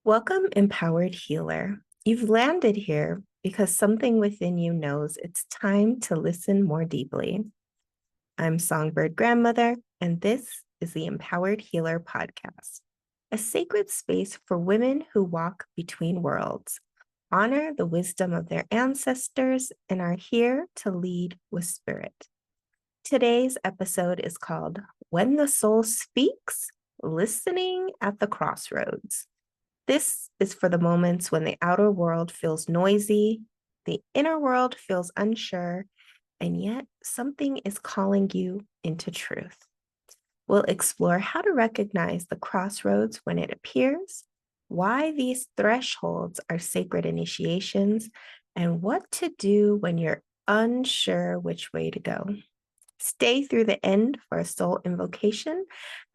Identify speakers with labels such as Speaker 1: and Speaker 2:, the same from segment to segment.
Speaker 1: Welcome, empowered healer. You've landed here because something within you knows it's time to listen more deeply. I'm Songbird Grandmother, and this is the Empowered Healer Podcast, a sacred space for women who walk between worlds, honor the wisdom of their ancestors, and are here to lead with spirit. Today's episode is called When the Soul Speaks, Listening at the Crossroads. This is for the moments when the outer world feels noisy, the inner world feels unsure, and yet something is calling you into truth. We'll explore how to recognize the crossroads when it appears, why these thresholds are sacred initiations, and what to do when you're unsure which way to go. Stay through the end for a soul invocation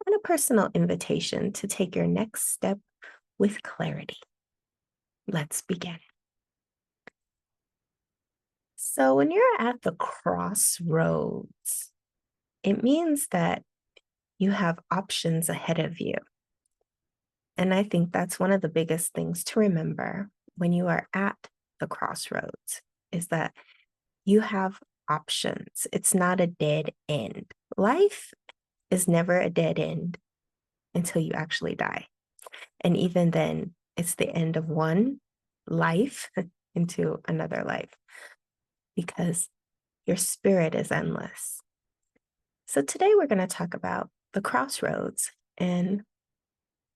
Speaker 1: and a personal invitation to take your next step with clarity. Let's begin. So, when you're at the crossroads, it means that you have options ahead of you. And I think that's one of the biggest things to remember when you are at the crossroads is that you have options. It's not a dead end. Life is never a dead end until you actually die. And even then, it's the end of one life into another life because your spirit is endless. So today we're going to talk about the crossroads. And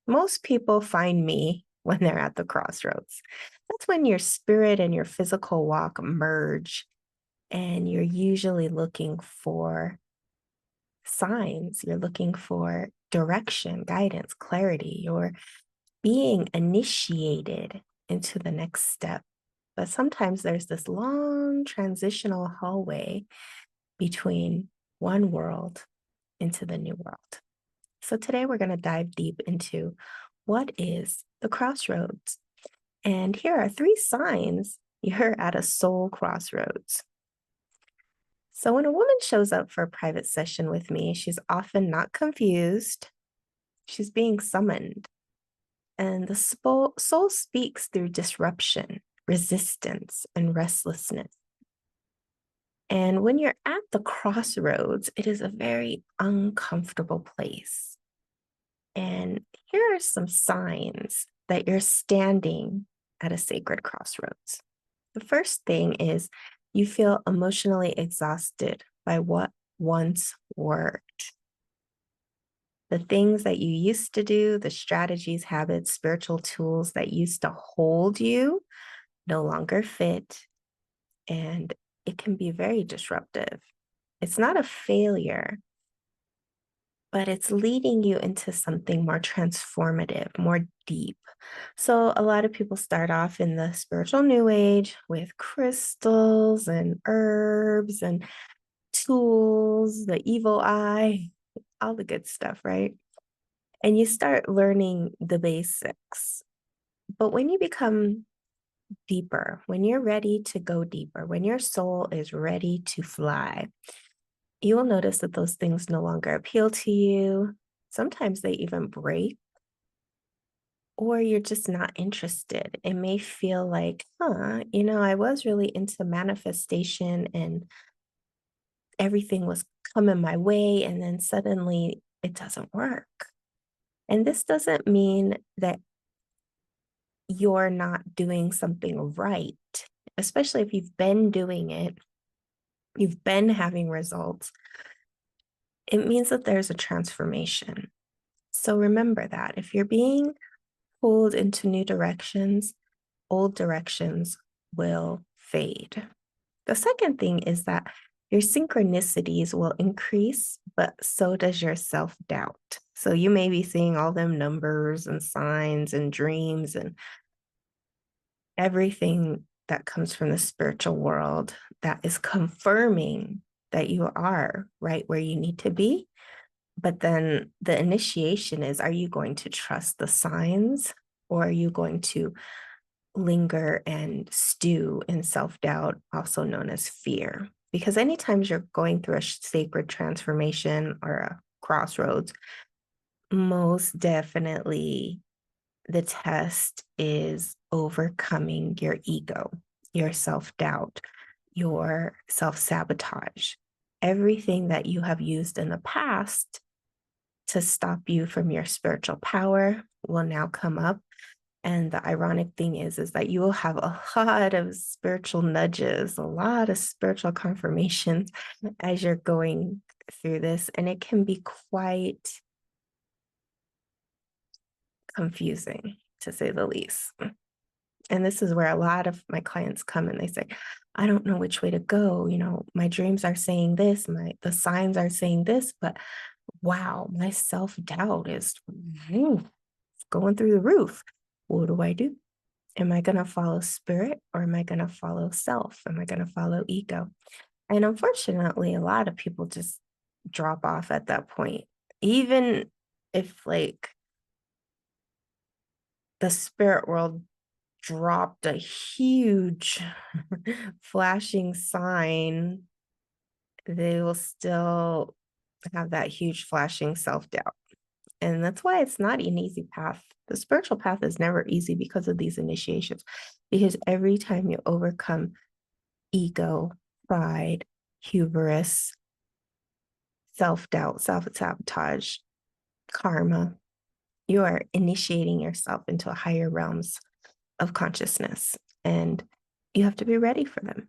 Speaker 1: most people find me when they're at the crossroads. That's when your spirit and your physical walk merge, and you're usually looking for signs. You're looking for direction, guidance, clarity. You're being initiated into the next step. But sometimes there's this long transitional hallway between one world into the new world. So today we're going to dive deep into what is the crossroads. And here are 3 signs you're at a soul crossroads. So when a woman shows up for a private session with me, she's often not confused. She's being summoned. And the soul speaks through disruption, resistance, and restlessness. And when you're at the crossroads, it is a very uncomfortable place. And here are some signs that you're standing at a sacred crossroads. The first thing is you feel emotionally exhausted by what once worked. The things that you used to do, the strategies, habits, spiritual tools that used to hold you no longer fit, and it can be very disruptive. It's not a failure, but it's leading you into something more transformative, more deep. So a lot of people start off in the spiritual new age with crystals and herbs and tools, the evil eye, all the good stuff, right? And you start learning the basics. But when you become deeper, when you're ready to go deeper, when your soul is ready to fly, you will notice that those things no longer appeal to you. Sometimes they even break, or you're just not interested. It may feel like, I was really into manifestation and everything was coming my way, and then suddenly it doesn't work. And this doesn't mean that you're not doing something right, especially if you've been doing it, you've been having results. It means that there's a transformation. So remember that if you're being pulled into new directions, old directions will fade. The second thing is that your synchronicities will increase, but so does your self-doubt. So you may be seeing all them numbers and signs and dreams and everything that comes from the spiritual world that is confirming that you are right where you need to be. But then the initiation is, are you going to trust the signs, or are you going to linger and stew in self-doubt, also known as fear? Because anytime you're going through a sacred transformation or a crossroads, most definitely the test is overcoming your ego, your self-doubt, your self-sabotage, everything that you have used in the past to stop you from your spiritual power will now come up. And the ironic thing is that you will have a lot of spiritual nudges, a lot of spiritual confirmations as you're going through this. And it can be quite confusing, to say the least. And this is where a lot of my clients come and they say, I don't know which way to go. You know, my dreams are saying this, the signs are saying this, but wow, my self-doubt is going through the roof. What do I do? Am I going to follow spirit or am I going to follow self? Am I going to follow ego? And unfortunately, a lot of people just drop off at that point. Even if like the spirit world dropped a huge flashing sign, they will still have that huge flashing self-doubt. And that's why it's not an easy path. The spiritual path is never easy because of these initiations. Because every time you overcome ego, pride, hubris, self-doubt, self-sabotage, karma, you are initiating yourself into higher realms of consciousness. And you have to be ready for them.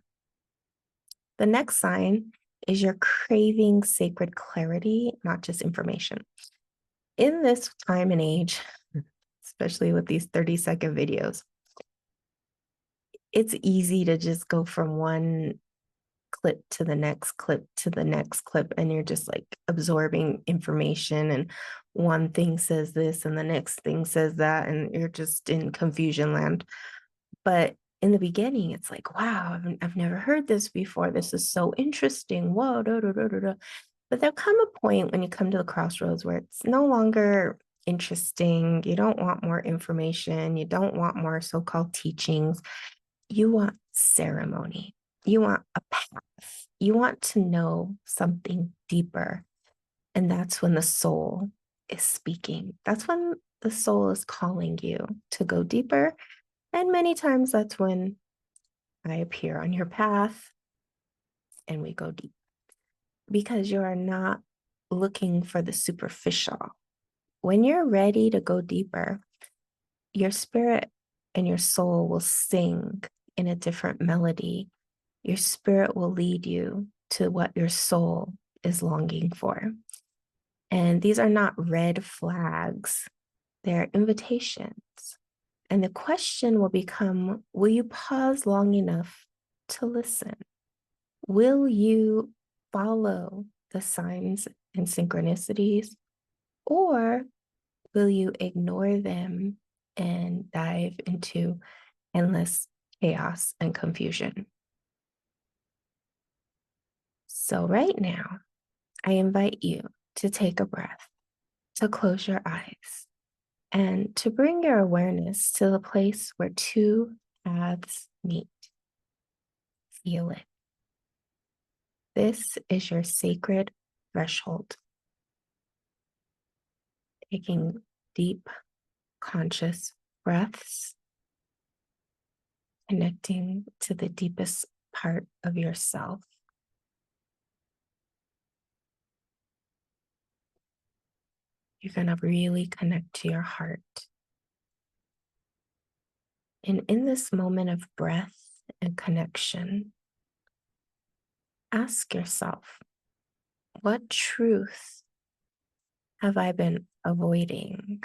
Speaker 1: The next sign is you're craving sacred clarity, not just information. In this time and age, especially with these 30-second videos, it's easy to just go from one clip to the next clip to the next clip, and you're just like absorbing information, and one thing says this and the next thing says that, and you're just in confusion land. But in the beginning, it's like, wow, I've never heard this before. This is so interesting. Whoa, da, da, da, da, da. But there'll come a point when you come to the crossroads where it's no longer interesting. You don't want more information. You don't want more so-called teachings. You want ceremony. You want a path. You want to know something deeper. And that's when the soul is speaking. That's when the soul is calling you to go deeper. And many times that's when I appear on your path and we go deep, because you are not looking for the superficial. When you're ready to go deeper, your spirit and your soul will sing in a different melody. Your spirit will lead you to what your soul is longing for. And these are not red flags, they're invitations. And the question will become, will you pause long enough to listen? Will you follow the signs and synchronicities, or will you ignore them and dive into endless chaos and confusion? So right now, I invite you to take a breath, to close your eyes, and to bring your awareness to the place where two paths meet. Feel it. This is your sacred threshold. Taking deep, conscious breaths, connecting to the deepest part of yourself. You're going to really connect to your heart. And in this moment of breath and connection, ask yourself, what truth have I been avoiding?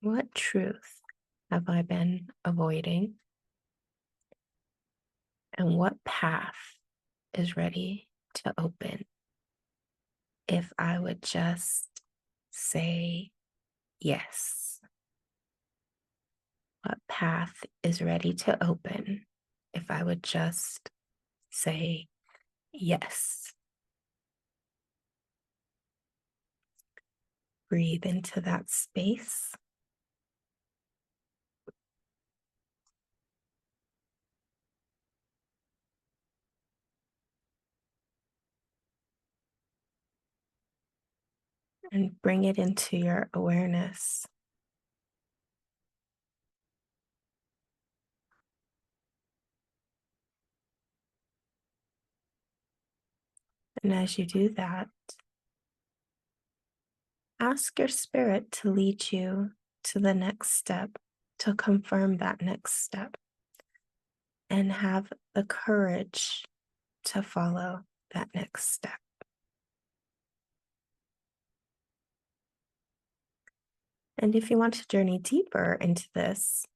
Speaker 1: What truth have I been avoiding? And what path is ready to open if I would just say yes? What path is ready to open if I would just say yes? Breathe into that space. and bring it into your awareness. And as you do that, ask your spirit to lead you to the next step, to confirm that next step, and have the courage to follow that next step. And if you want to journey deeper into this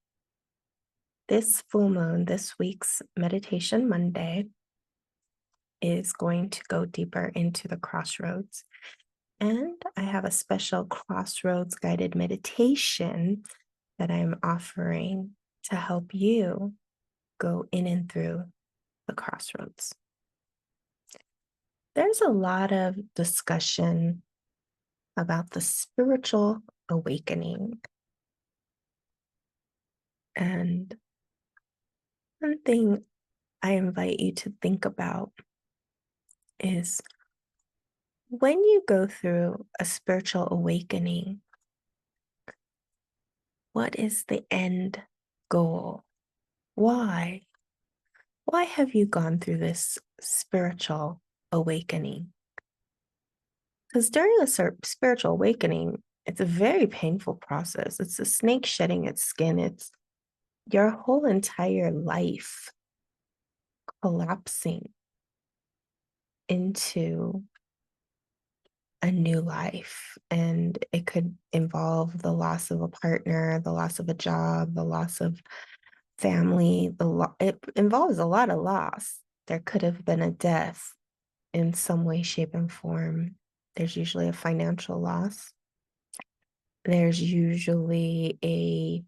Speaker 1: full moon, this week's Meditation Monday, is going to go deeper into the crossroads. And I have a special crossroads guided meditation that I'm offering to help you go in and through the crossroads. There's a lot of discussion about the spiritual awakening. And one thing I invite you to think about is when you go through a spiritual awakening, what is the end goal? Why? Why have you gone through this spiritual awakening? Because during a spiritual awakening, it's a very painful process. It's a snake shedding its skin. It's your whole entire life collapsing into a new life. And it could involve the loss of a partner, the loss of a job, the loss of family. It involves a lot of loss. There could have been a death in some way, shape, and form. There's usually a financial loss. There's usually a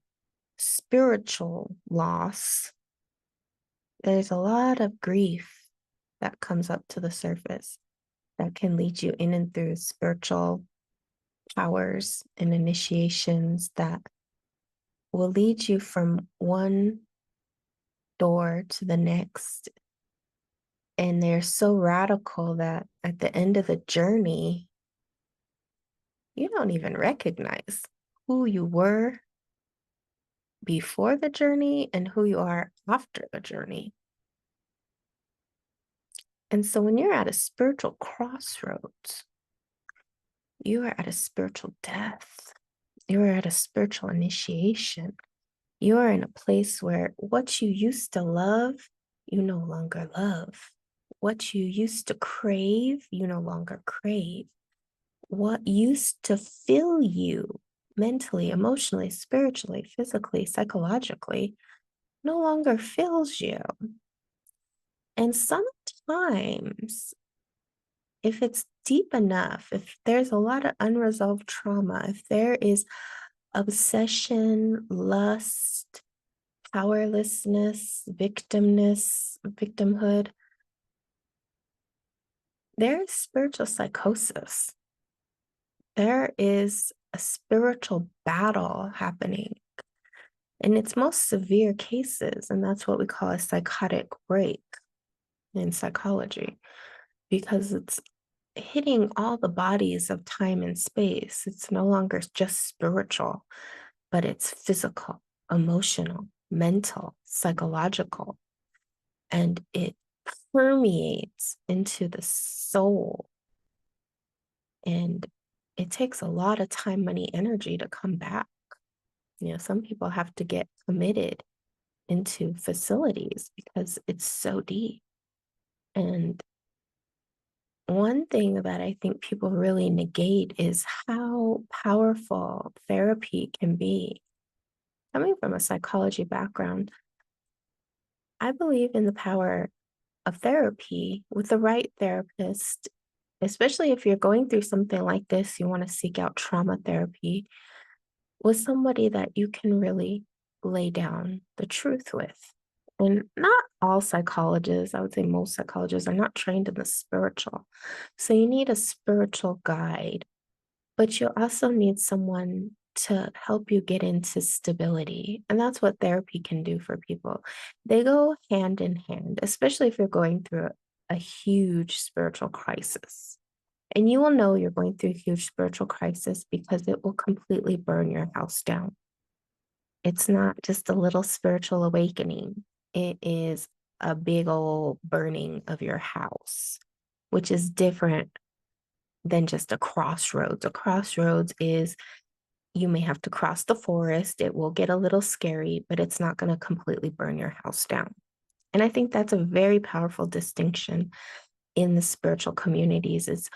Speaker 1: spiritual loss. There's a lot of grief that comes up to the surface that can lead you in and through spiritual powers and initiations that will lead you from one door to the next. And they're so radical that at the end of the journey, you don't even recognize who you were before the journey and who you are after the journey. And so when you're at a spiritual crossroads, you are at a spiritual death. You are at a spiritual initiation. You are in a place where what you used to love, you no longer love. What you used to crave, you no longer crave. What used to fill you mentally, emotionally, spiritually, physically, psychologically, no longer fills you. And sometimes, if it's deep enough, if there's a lot of unresolved trauma, if there is obsession, lust, powerlessness, victimhood, there's spiritual psychosis. There is a spiritual battle happening in its most severe cases, and that's what we call a psychotic break in psychology, because it's hitting all the bodies of time and space. It's no longer just spiritual, but it's physical, emotional, mental, psychological, and it permeates into the soul. And it takes a lot of time, money, energy to come back. You know, some people have to get committed into facilities because it's so deep. And one thing that I think people really negate is how powerful therapy can be. Coming from a psychology background, I believe in the power of therapy with the right therapist, especially if you're going through something like this, you want to seek out trauma therapy with somebody that you can really lay down the truth with. And not all psychologists, I would say most psychologists are not trained in the spiritual. So you need a spiritual guide, but you also need someone to help you get into stability. And that's what therapy can do for people. They go hand in hand, especially if you're going through a huge spiritual crisis. And you will know you're going through a huge spiritual crisis because it will completely burn your house down. It's not just a little spiritual awakening. It is a big old burning of your house, which is different than just a crossroads. A crossroads is you may have to cross the forest. It will get a little scary, but it's not going to completely burn your house down. And I think that's a very powerful distinction in the spiritual communities is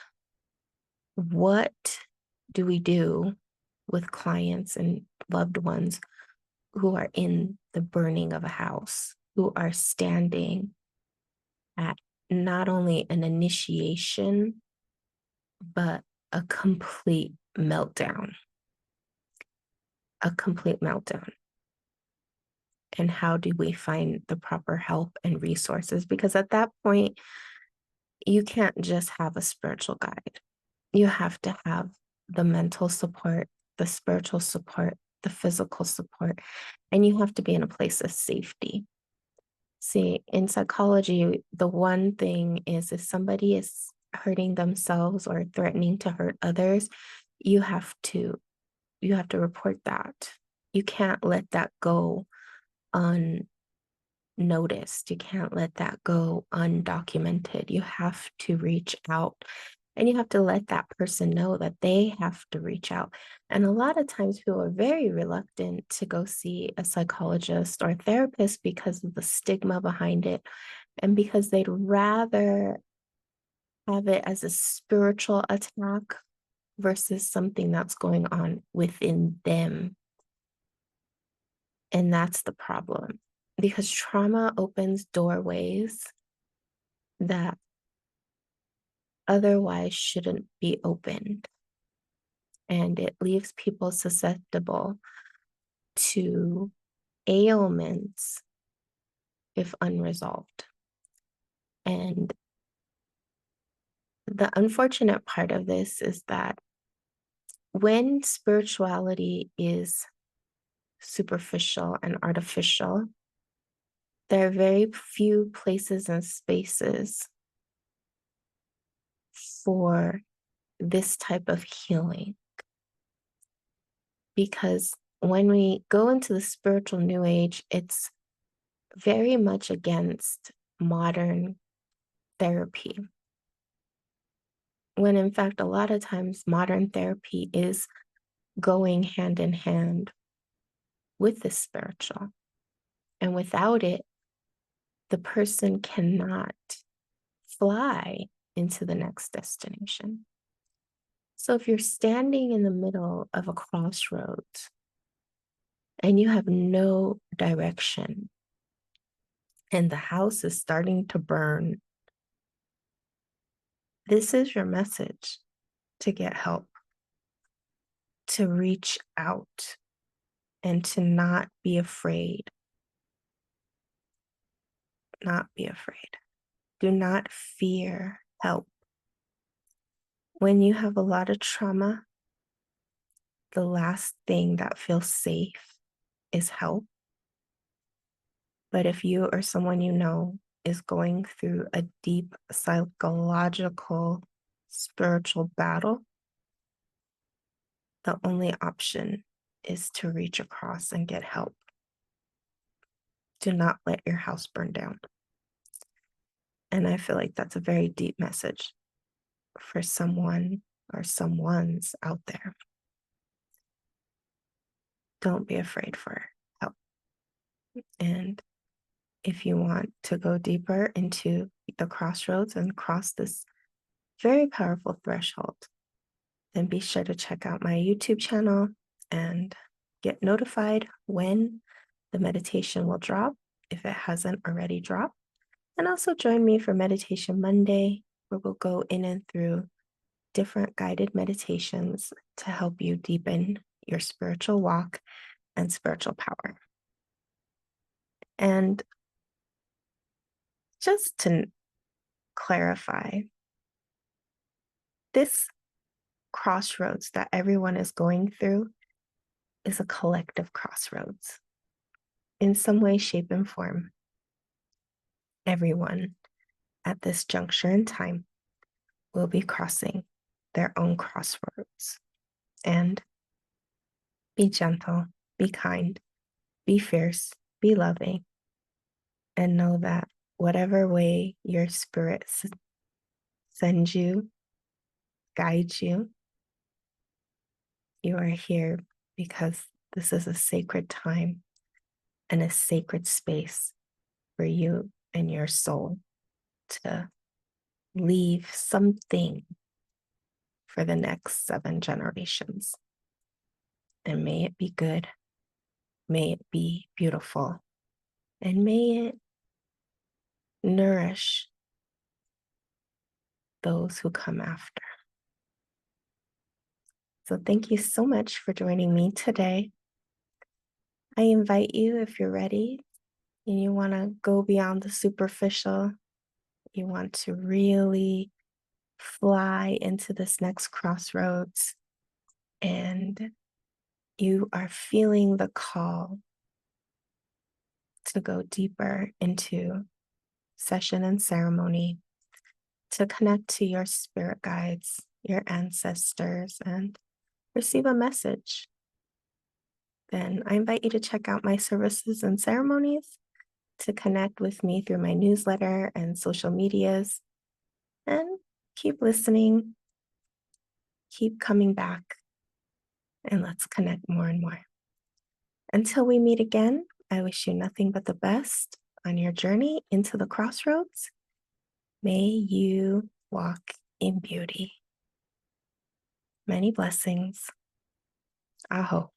Speaker 1: what do we do with clients and loved ones who are in the burning of a house, who are standing at not only an initiation, but a complete meltdown, a complete meltdown. And how do we find the proper help and resources? Because at that point, you can't just have a spiritual guide. You have to have the mental support, the spiritual support, the physical support, and you have to be in a place of safety. See, in psychology, the one thing is if somebody is hurting themselves or threatening to hurt others, you have to report that. You can't let that go unnoticed. You can't let that go undocumented. You have to reach out and you have to let that person know that they have to reach out. And a lot of times people are very reluctant to go see a psychologist or a therapist because of the stigma behind it and because they'd rather have it as a spiritual attack versus something that's going on within them. And that's the problem because trauma opens doorways that otherwise shouldn't be opened. And it leaves people susceptible to ailments if unresolved. And the unfortunate part of this is that when spirituality is superficial and artificial, there are very few places and spaces for this type of healing. Because when we go into the spiritual new age, it's very much against modern therapy. When in fact, a lot of times modern therapy is going hand in hand with the spiritual. And without it, the person cannot fly into the next destination. So if you're standing in the middle of a crossroads and you have no direction and the house is starting to burn, this is your message to get help, to reach out, and to not be afraid. Not be afraid. Do not fear help. When you have a lot of trauma, the last thing that feels safe is help. But if you or someone you know is going through a deep psychological, spiritual battle, the only option is to reach across and get help. Do not let your house burn down. And I feel like that's a very deep message for someone or someone's out there. Don't be afraid for help. And if you want to go deeper into the crossroads and cross this very powerful threshold, then be sure to check out my YouTube channel and get notified when the meditation will drop, if it hasn't already dropped. And also join me for Meditation Monday, where we'll go in and through different guided meditations to help you deepen your spiritual walk and spiritual power. And just to clarify, this crossroads that everyone is going through is a collective crossroads. In some way, shape, and form, everyone at this juncture in time will be crossing their own crossroads. And be gentle, be kind, be fierce, be loving, and know that whatever way your spirit sends you, guides you, you are here because this is a sacred time and a sacred space for you and your soul to leave something for the next 7 generations. And may it be good, may it be beautiful, and may it nourish those who come after. So thank you so much for joining me today. I invite you, if you're ready and you want to go beyond the superficial, you want to really fly into this next crossroads, and you are feeling the call to go deeper into session and ceremony, to connect to your spirit guides, your ancestors, and receive a message, then I invite you to check out my services and ceremonies, to connect with me through my newsletter and social medias, and keep listening, keep coming back, and let's connect more and more. Until we meet again, I wish you nothing but the best on your journey into the crossroads. May you walk in beauty. Many blessings. Aho.